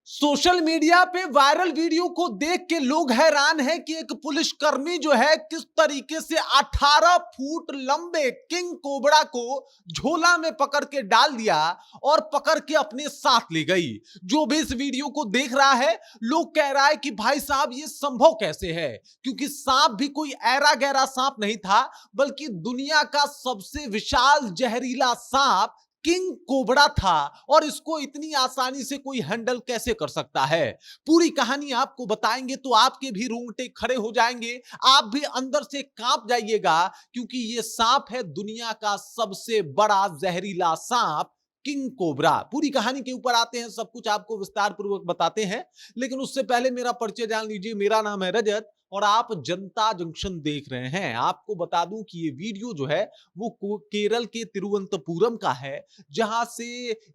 Social media पे viral video को देख के लोग हैरान हैं कि एक पुलिसकर्मी जो है किस तरीके से 18 फुट लंबे किंग कोबरा को झोला में पकड़ के डाल दिया और पकड़ के अपने साथ ले गई। जो भी इस वीडियो को देख रहा है, लोग कह रहा है कि भाई साहब ये संभव कैसे है, क्योंकि सांप भी कोई ऐरा गैरा सांप नहीं था, बल्कि दुनिया का सबसे विशाल जहरीला सांप किंग कोबरा था। और इसको इतनी आसानी से कोई हैंडल कैसे कर सकता है, पूरी कहानी आपको बताएंगे तो आपके भी रोंगटे खड़े हो जाएंगे, आप भी अंदर से कांप जाइएगा, क्योंकि ये सांप है दुनिया का सबसे बड़ा जहरीला सांप किंग कोबरा। पूरी कहानी के ऊपर आते हैं, सब कुछ आपको विस्तार पूर्वक बताते हैं, लेकिन उससे पहले मेरा परिचय जान लीजिए। मेरा नाम है रजत और आप जनता जंक्शन देख रहे हैं। आपको बता दूं कि ये वीडियो जो है वो केरल के तिरुवनंतपुरम का है, जहां से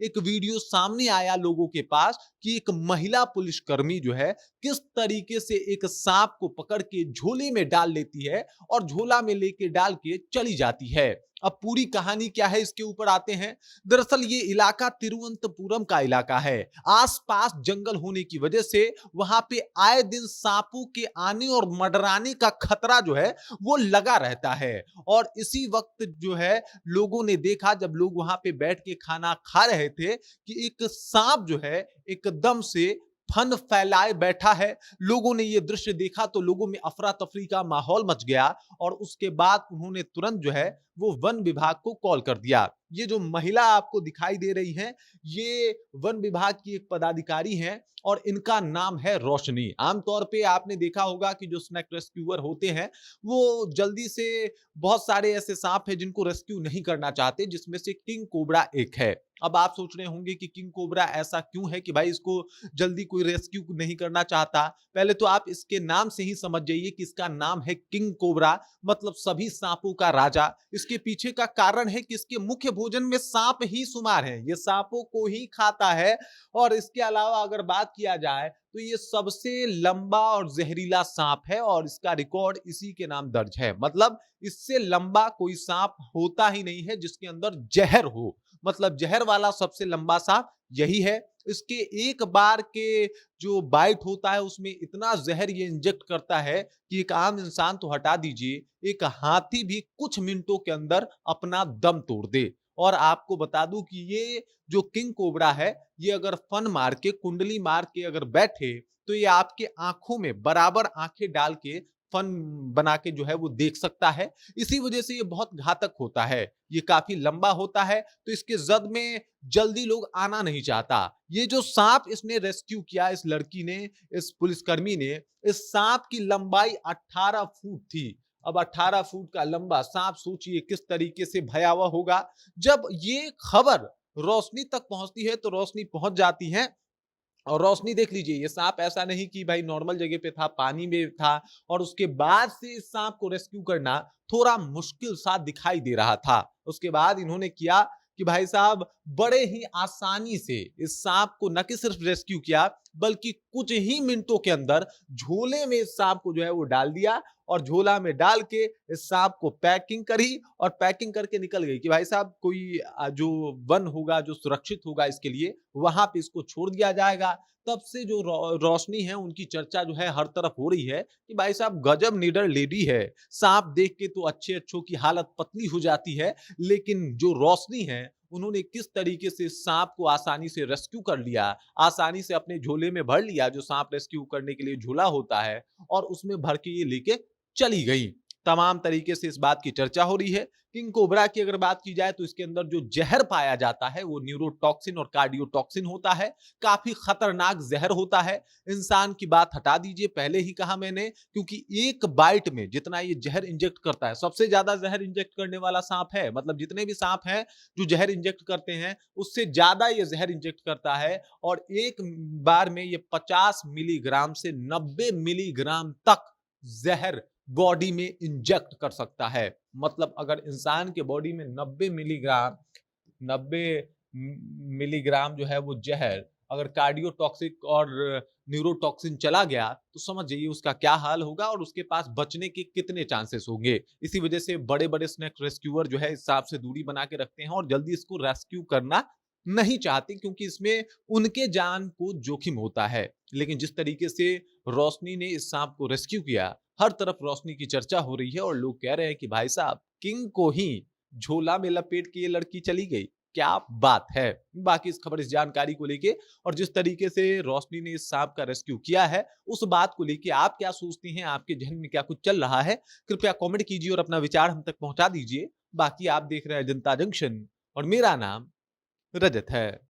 एक वीडियो सामने आया लोगों के पास कि एक महिला पुलिसकर्मी जो है किस तरीके से एक सांप को पकड़ के झोले में डाल लेती है और झोला में लेके डाल के चली जाती है। अब पूरी कहानी क्या है इसके ऊपर आते हैं। दरअसल ये इलाका तिरुवनंतपुरम का इलाका है। आसपास जंगल होने की वजह से वहां पे आए दिन सांपों के आने और मडराने का खतरा जो है वो लगा रहता है। और इसी वक्त जो है लोगों ने देखा, जब लोग वहां पे बैठ के खाना खा रहे थे, कि एक सांप जो है एकदम से फन फैलाए बैठा है। लोगों ने ये दृश्य देखा तो लोगों में अफरा तफरी का माहौल मच गया और उसके बाद उन्होंने तुरंत जो है वो वन विभाग को कॉल कर दिया। ये जो महिला आपको दिखाई दे रही है, ये वन विभाग की एक पदाधिकारी हैं और इनका नाम है रोशनी। आमतौर पे आपने देखा होगा कि जो स्नेक रेस्क्यूअर होते हैं वो जल्दी से बहुत सारे ऐसे सांप हैं जिनको रेस्क्यू नहीं करना चाहते, जिसमें से किंग कोबरा एक है। अब आप सोच रहे होंगे कि किंग कोबरा ऐसा क्यों है कि भाई इसको जल्दी कोई रेस्क्यू नहीं करना चाहता। पहले तो आप इसके नाम से ही समझ जाइए कि इसका नाम है किंग कोबरा, मतलब सभी सांपों का राजा। इसके पीछे का कारण है कि इसके मुख्य भोजन में सांप ही शुमार है, ये सांपों को ही खाता है। और इसके अलावा अगर बात किया जाए तो ये सबसे लंबा और जहरीला सांप है और इसका रिकॉर्ड इसी के नाम दर्ज है। मतलब इससे लंबा कोई सांप होता ही नहीं है जिसके अंदर जहर हो। मतलब जहर वाला सबसे लंबा सांप यही है। इसके एक बार के जो बाइट होता है उसमें इतना जहर ये इंजेक्ट करता है कि एक आम इंसान तो हटा दीजिए, एक हाथी भी कुछ मिनटों के अंदर अपना दम तोड़ दे। और आपको बता दूं कि ये जो किंग कोबरा है, ये अगर फन मार के, कुंडली मार के अगर बैठे तो ये आपके आंखों में बराबर आंखें डाल के फन बना के जो है वो देख सकता है। इसी वजह से ये बहुत घातक होता है। ये काफी लंबा होता है तो इसके जद में जल्दी लोग आना नहीं चाहता। ये जो सांप इसने रेस्क्यू किया, इस लड़की ने, इस पुलिसकर्मी ने, इस सांप की लंबाई 18 फुट थी। अब 18 फुट का लंबा सांप, सोचिए किस तरीके से भयावह होगा। जब ये खबर रोशनी तक पहुंचती है तो रोशनी पहुंच जाती है और रोशनी देख लीजिए, ये सांप ऐसा नहीं कि भाई नॉर्मल जगह पे था, पानी में था, और उसके बाद से इस सांप को रेस्क्यू करना थोड़ा मुश्किल सा दिखाई दे रहा था। उसके बाद इन्होंने किया कि भाई साहब बड़े ही आसानी से इस सांप को न कि सिर्फ रेस्क्यू किया, बल्कि कुछ ही मिनटों के अंदर झोले में इस सांप को जो है वो डाल दिया और झोला में डाल के इस सांप को पैकिंग करी और पैकिंग करके निकल गई कि भाई साहब कोई जो वन होगा, जो सुरक्षित होगा इसके लिए, वहां पे इसको छोड़ दिया जाएगा। तब से जो रोशनी है उनकी चर्चा जो है हर तरफ हो रही है कि भाई साहब गजब निडर लेडी है। सांप देख के तो अच्छे अच्छों की हालत पतली हो जाती है, लेकिन जो रोशनी है उन्होंने किस तरीके से सांप को आसानी से रेस्क्यू कर लिया, आसानी से अपने झोले में भर लिया, जो सांप रेस्क्यू करने के लिए झोला होता है, और उसमें भर के ये लेके चली गई। तमाम तरीके से इस बात की चर्चा हो रही है। किंग कोबरा की अगर बात की जाए तो इसके अंदर जो जहर पाया जाता है वो न्यूरोटॉक्सिन और कार्डियोटॉक्सिन होता है। काफी खतरनाक जहर होता है। इंसान की बात हटा दीजिए, पहले ही कहा मैंने, क्योंकि एक बाइट में जितना ये जहर इंजेक्ट करता है, सबसे ज्यादा जहर इंजेक्ट करने वाला सांप है। मतलब जितने भी सांप हैं जो जहर इंजेक्ट करते हैं उससे ज्यादा ये जहर इंजेक्ट करता है। और एक बार में ये 50 मिलीग्राम से 90 मिलीग्राम तक जहर बॉडी में इंजेक्ट कर सकता है। मतलब अगर इंसान के बॉडी में 90 मिलीग्राम जो है वो जहर अगर कार्डियोटॉक्सिक और न्यूरोटॉक्सिन चला गया तो समझ जाइए उसका क्या हाल होगा और उसके पास बचने के कितने चांसेस होंगे। इसी वजह से बड़े बड़े स्नेक रेस्क्यूअर जो है इस सांप से दूरी बना के रखते हैं और जल्दी इसको रेस्क्यू करना नहीं चाहती, क्योंकि इसमें उनके जान को जोखिम होता है। लेकिन जिस तरीके से रोशनी ने इस सांप को रेस्क्यू किया, हर तरफ रोशनी की चर्चा हो रही है और लोग कह रहे हैं कि भाई साहब, किंग को ही झोला में लपेट के ये लड़की चली गई, क्या बात है। बाकी इस खबर, इस जानकारी को लेके और जिस तरीके से रोशनी ने इस सांप का रेस्क्यू किया है, उस बात को लेके आप क्या सोचती हैं, आपके जहन में क्या कुछ चल रहा है, कृपया कमेंट कीजिए और अपना विचार हम तक पहुंचा दीजिए। बाकी आप देख रहे हैं जनता जंक्शन और मेरा नाम रजत है।